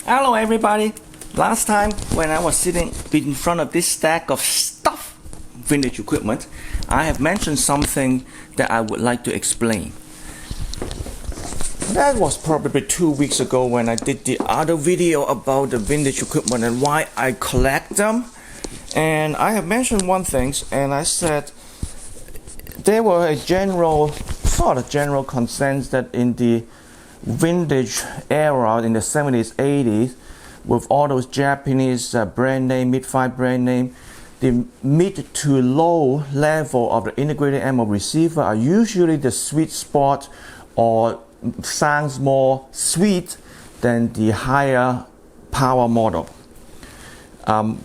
Hello everybody. Last time when I was sitting in front of this stack of stuff, vintage equipment, I have mentioned something that I would like to explain. That was probably 2 weeks ago when I did the other video about the vintage equipment and why I collect them. And I have mentioned one thing, and I said there were a general consensus that in the vintage era in the 70s, 80s, with all those Japanese brand name, mid-5 brand name, the mid to low level of the integrated amp receiver are usually the sweet spot or sounds more sweet than the higher power model. In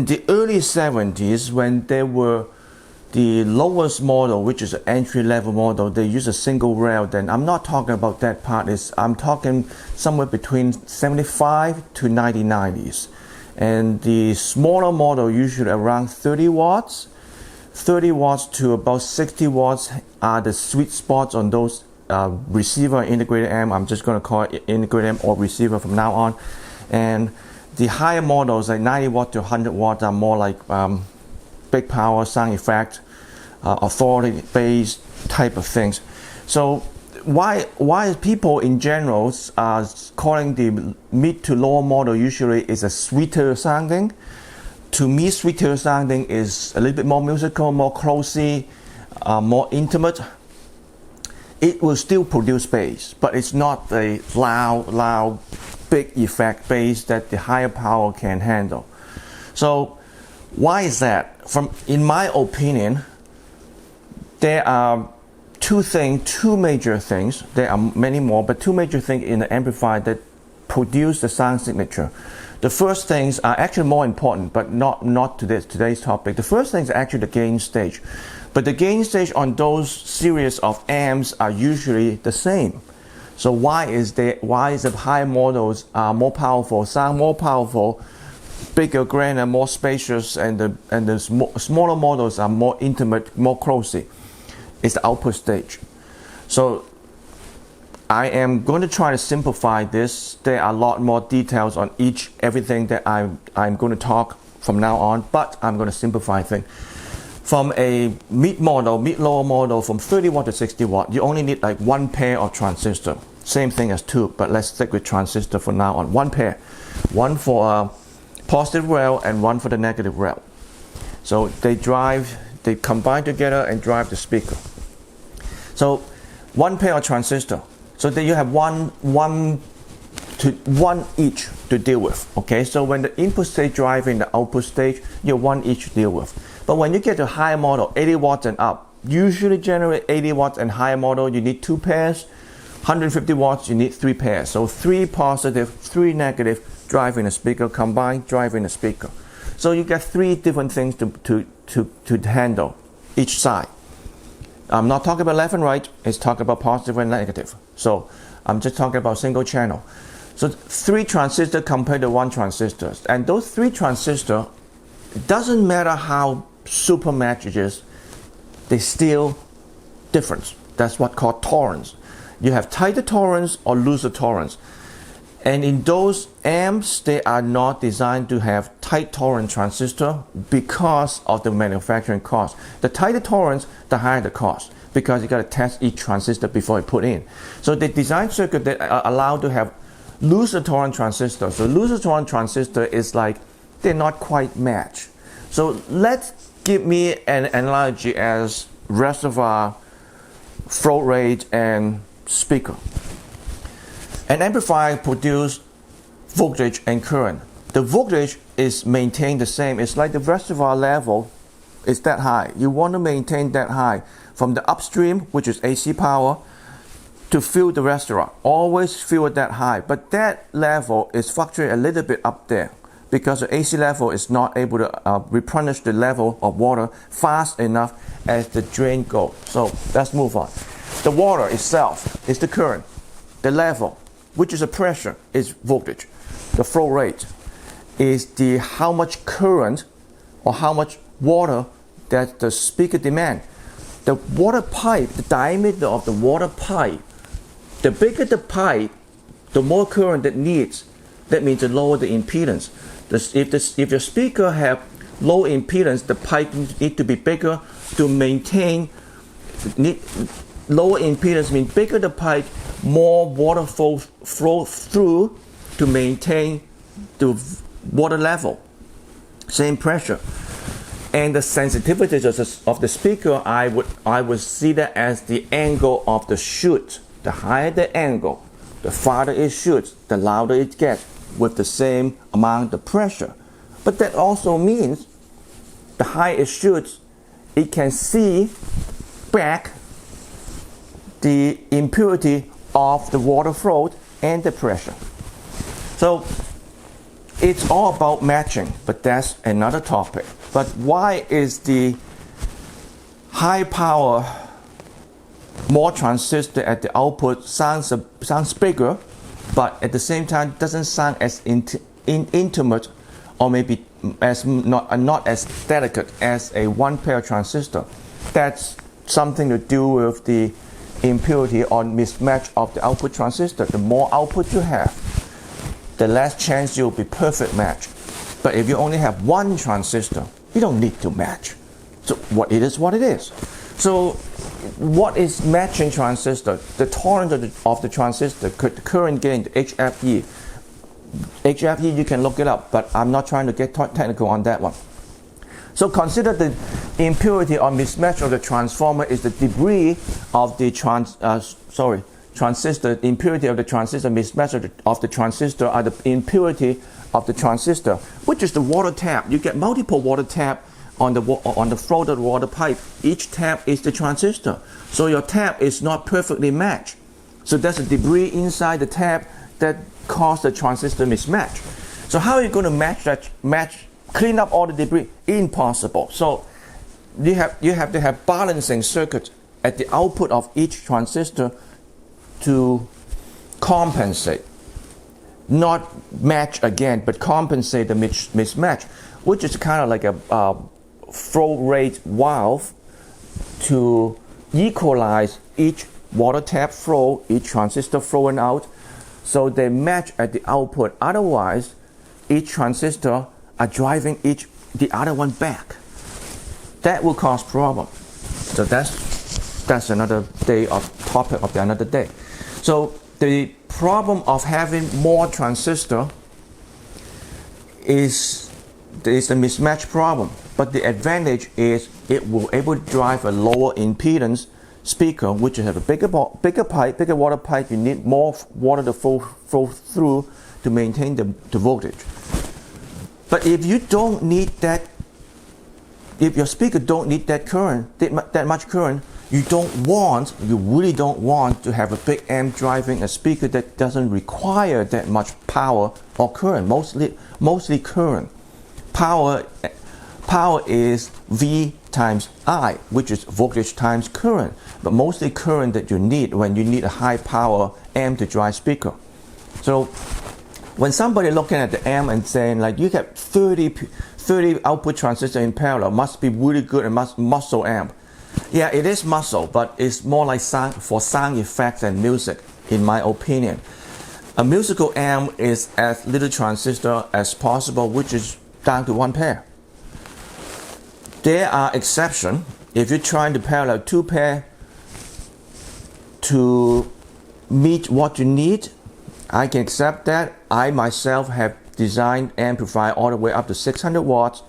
the early 70s, when there were the lowest model, which is an entry-level model, they use a single rail. Then I'm not talking about that part. I'm talking somewhere between 75 to 90s. And the smaller model, usually around 30 watts to about 60 watts are the sweet spots on those receiver integrated amp. I'm just going to call it integrated amp or receiver from now on. And the higher models, like 90 watt to 100 watts, are more like big power, sound effect, authority, bass type of things. So why people in general are calling the mid to lower model usually is a sweeter sounding. To me, sweeter sounding is a little bit more musical, more closey, more intimate. It will still produce bass, but it's not a loud, big effect bass that the higher power can handle. So why is that? In my opinion, there are two major things. There are many more, but two major things in the amplifier that produce the sound signature. The first things are actually more important, but not today's topic. The first thing is actually the gain stage. But the gain stage on those series of amps are usually the same. So why is the higher models are more powerful, sound more powerful, bigger, grander, more spacious, and the smaller models are more intimate, more closely? It's the output stage. So I am going to try to simplify this. There are a lot more details on everything that I'm going to talk from now on, but I'm going to simplify things. From a mid-lower model, from 30 watt to 60 watt, you only need like one pair of transistor. Same thing as two, but let's stick with transistor for now on. One pair. One for a positive rail and one for the negative rail. So they combine together and drive the speaker. So one pair of transistor. So then you have one each to deal with. Okay, so when the input stage driving the output stage, you have one each to deal with. But when you get to higher model, 80 watts and up, usually generate 80 watts and higher model, you need two pairs. 150 watts, you need three pairs. So three positive, three negative, driving the speaker, combined driving the speaker. So you get three different things to handle each side. I'm not talking about left and right, it's talking about positive and negative. So I'm just talking about single channel. So three transistors compared to one transistor. And those three transistors, it doesn't matter how super match it is, they still different. That's what called tolerance. You have tighter tolerance or looser tolerance. And in those amps, they are not designed to have tight tolerance transistor because of the manufacturing cost. The tighter tolerance, the higher the cost, because you got to test each transistor before you put in. So the design circuit that are allowed to have looser tolerance transistor. So looser tolerance transistor is like they're not quite matched. So let's give me an analogy as reservoir, flow rate, and speaker. An amplifier produces voltage and current. The voltage is maintained the same. It's like the reservoir level is that high. You want to maintain that high from the upstream, which is AC power, to fill the reservoir. Always fill it that high. But that level is fluctuating a little bit up there because the AC level is not able to replenish the level of water fast enough as the drain goes. So let's move on. The water itself is the current. The level, which is a pressure, is voltage. The flow rate is how much current or how much water that the speaker demand. The water pipe, the diameter of the water pipe, the bigger the pipe, the more current it needs, that means the lower the impedance. If your speaker have low impedance, the pipe need to be bigger to maintain. Lower impedance means bigger the pipe, more water flow through to maintain the water level, same pressure. And the sensitivity of the speaker, I would see that as the angle of the chute. The higher the angle, the farther it shoots, the louder it gets with the same amount of pressure. But that also means the higher it shoots, it can see back the impurity of the water flow and the pressure. So it's all about matching, but that's another topic. But why is the high power, more transistor at the output sounds bigger, but at the same time doesn't sound as intimate, or maybe as not as delicate as a one pair transistor? That's something to do with the impurity or mismatch of the output transistor. The more output you have, the less chance you'll be perfect match. But if you only have one transistor, you don't need to match. So what it is. So what is matching transistor? The tolerance of the transistor, the current gain, the HFE. HFE, you can look it up, but I'm not trying to get technical on that one. So consider the impurity or mismatch of the transformer is the debris of the transistor. Impurity of the transistor, mismatch of the transistor are the impurity of the transistor, which is the water tap. You get multiple water tap on the flow of the water pipe. Each tap is the transistor. So your tap is not perfectly matched. So there's a debris inside the tap that causes the transistor mismatch. So how are you going to clean up all the debris? Impossible. So you have to have balancing circuits at the output of each transistor to compensate. Not match again, but compensate the mismatch, which is kind of like a flow rate valve to equalize each water tap flow, each transistor flowing out, so they match at the output. Otherwise, each transistor are driving the other one back. That will cause problem. So that's another day of topic of another day. So the problem of having more transistor is the mismatch problem. But the advantage is it will able to drive a lower impedance speaker, which has a bigger water pipe. You need more water to flow through to maintain the voltage. But if you don't need that, if your speaker don't need that current, that much current, you really don't want to have a big amp driving a speaker that doesn't require that much power or current, mostly current. Power is V times I, which is voltage times current, but mostly current that you need when you need a high power amp to drive speaker. So when somebody looking at the amp and saying like you have 30 output transistor in parallel, must be really good and muscle amp. Yeah, it is muscle, but it's more like for sound effects and music, in my opinion. A musical amp is as little transistor as possible, which is down to one pair. There are exceptions. If you're trying to parallel two pair to meet what you need, I can accept that. I myself have designed amplifier all the way up to 600 watts,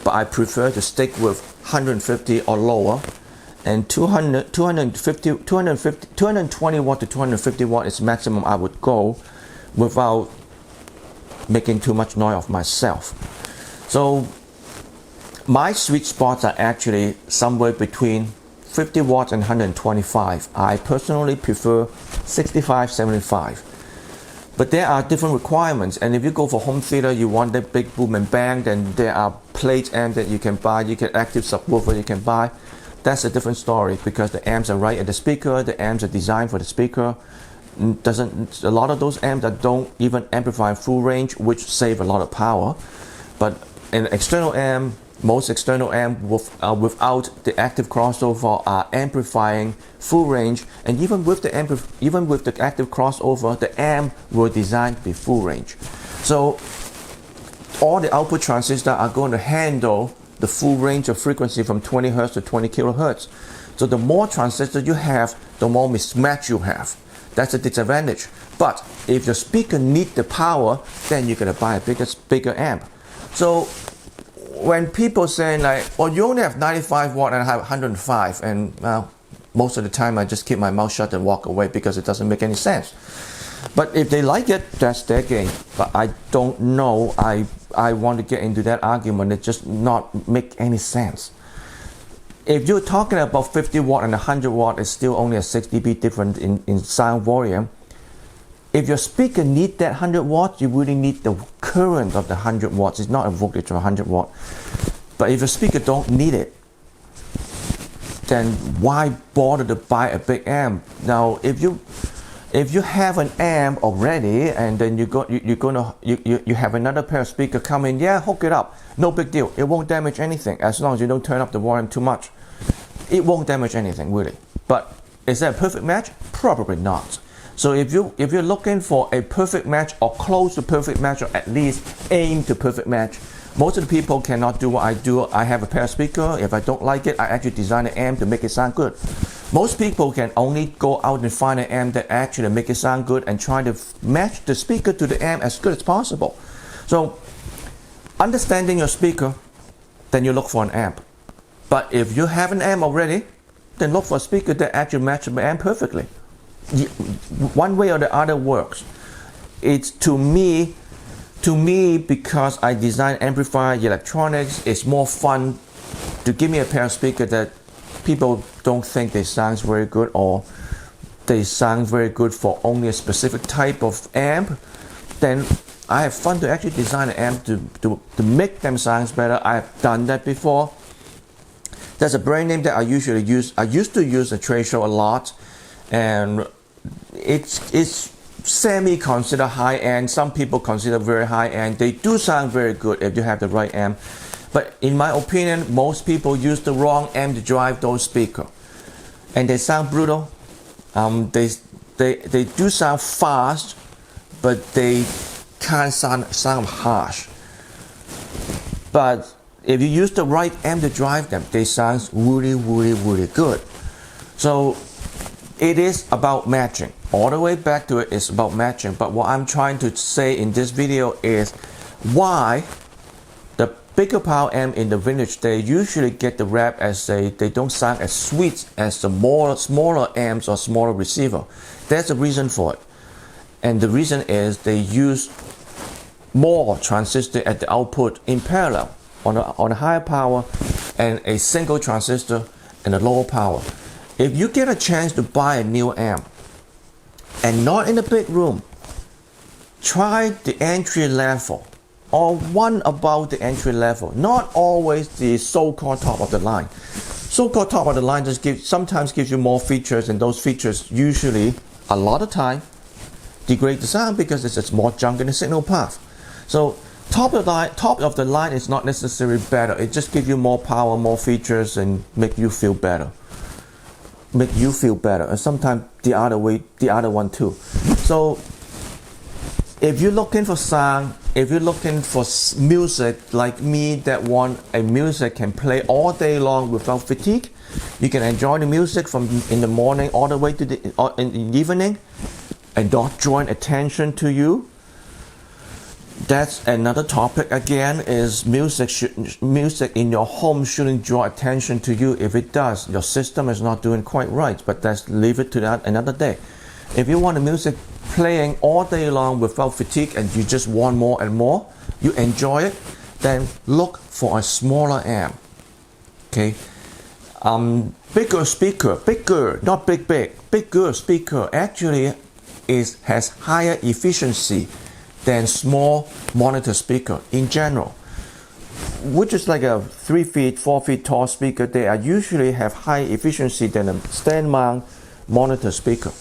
but I prefer to stick with 150 or lower. And 220 watt to 250 watt is maximum I would go without making too much noise of myself. So my sweet spots are actually somewhere between 50 watts and 125. I personally prefer 65, 75. But there are different requirements, and if you go for home theater, you want that big boom and bang, then there are plate amps that you can buy, you can active subwoofer you can buy. That's a different story because the amps are right at the speaker, the amps are designed for the speaker. A lot of those amps that don't even amplify full range, which save a lot of power. But an external amp most external amp without the active crossover are amplifying full range, and even with the active crossover, the amp were designed to be full range. So all the output transistors are going to handle the full range of frequency from 20 Hz to 20 kHz. So the more transistors you have, the more mismatch you have. That's a disadvantage. But if your speaker needs the power, then you're going to buy a bigger amp. So when people say like, well, you only have 95 watt and I have 105, and well, most of the time I just keep my mouth shut and walk away because it doesn't make any sense. But if they like it, that's their game. But I don't know. I want to get into that argument. It just not make any sense. If you're talking about 50 watt and 100 watt, it's still only a 6 dB difference in sound volume. If your speaker needs that 100 watts, you really need the current of the 100 watts. It's not a voltage of 100 watt. But if your speaker don't need it, then why bother to buy a big amp? Now, if you have an amp already, and then you have another pair of speakers come in, yeah, hook it up, no big deal. It won't damage anything as long as you don't turn up the volume too much. It won't damage anything really. But is that a perfect match? Probably not. So if you're looking for a perfect match or close to perfect match, or at least aim to perfect match, most of the people cannot do what I do. I have a pair of speakers. If I don't like it, I actually design an amp to make it sound good. Most people can only go out and find an amp that actually make it sound good and try to match the speaker to the amp as good as possible. So understanding your speaker, then you look for an amp. But if you have an amp already, then look for a speaker that actually matches the amp perfectly. One way or the other works. It's to me, because I design amplifier electronics, it's more fun to give me a pair of speakers that people don't think they sound very good, or they sound very good for only a specific type of amp. Then I have fun to actually design an amp to make them sound better. I've done that before. There's a brand name that I usually use. I used to use a trade show a lot, and it's semi-considered high-end. Some people consider very high-end. They do sound very good if you have the right amp. But in my opinion, most people use the wrong amp to drive those speakers, and they sound brutal. They do sound fast, but they can't sound harsh. But if you use the right amp to drive them, they sound really, really, really good. So it is about matching. All the way back to it is about matching. But what I'm trying to say in this video is why the bigger power amp in the vintage, they usually get the rap as they don't sound as sweet as the smaller amps or smaller receiver. There's a reason for it. And the reason is they use more transistor at the output in parallel on a higher power, and a single transistor and a lower power. If you get a chance to buy a new amp and not in a big room, try the entry level or one about the entry level, not always the so-called top of the line. So-called top of the line sometimes gives you more features, and those features usually a lot of time degrade the sound because it's more junk in the signal path. So top of the line is not necessarily better. It just gives you more power, more features, and make you feel better. And sometimes the other one too. So if you're looking for sound, if you're looking for music like me that want a music can play all day long without fatigue, you can enjoy the music from in the morning all the way to in the evening and not drawing attention to you. That's another topic again, is music in your home shouldn't draw attention to you. If it does, your system is not doing quite right, but let's leave it to that another day. If you want the music playing all day long without fatigue and you just want more and more, you enjoy it, then look for a smaller amp. Okay, bigger speaker, not bigger speaker actually has higher efficiency than small monitor speaker in general, which is like a 3 feet, 4 feet tall speaker. They are usually have higher efficiency than a stand mount monitor speaker.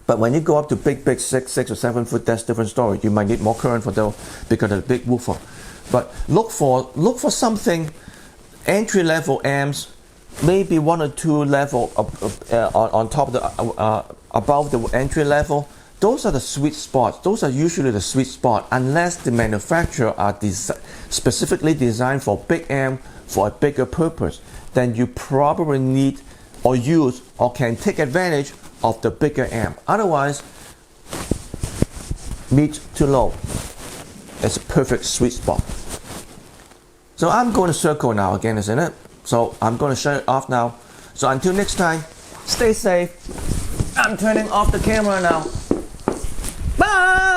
But when you go up to big 6 or 7 foot, that's different story. You might need more current for those because of the big woofer. But look for something entry-level amps, maybe 1 or 2 level on top of the above the entry level. Those are the sweet spots. Those are usually the sweet spot, unless the manufacturer are specifically designed for big amp for a bigger purpose. Then you probably need or use or can take advantage of the bigger amp. Otherwise, mid to low is a perfect sweet spot. So I'm going to circle now again, isn't it? So I'm going to shut it off now. So until next time, stay safe. I'm turning off the camera now. Bye!